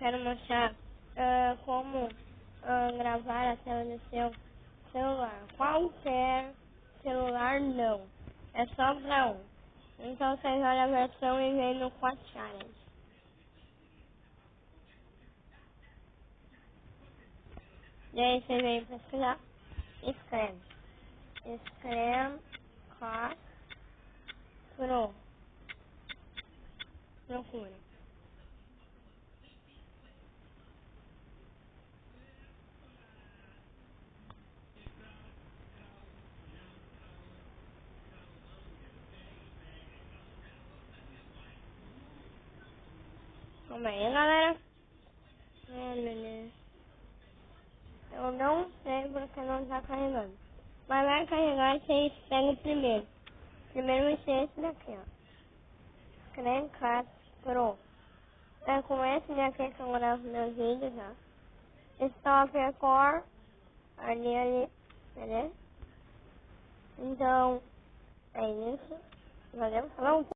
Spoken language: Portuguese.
quero mostrar como gravar a tela do seu celular. Qualquer celular não. É só pra um. Então vocês olham a versão e vem no Quad Challenge. E aí você vem pesquisar, escreve. Escreve Quad Pro. Procura. Calma aí, galera. Ai, meu Deus. Eu não sei porque não tá carregando. Mas vai carregar e vocês pegam o primeiro. Primeiro vai ser esse daqui, ó. Screencast Pro. É com esse daqui que eu gravo meus vídeos, ó. Stop Record. Ali, beleza? Então, é isso. Valeu, falou.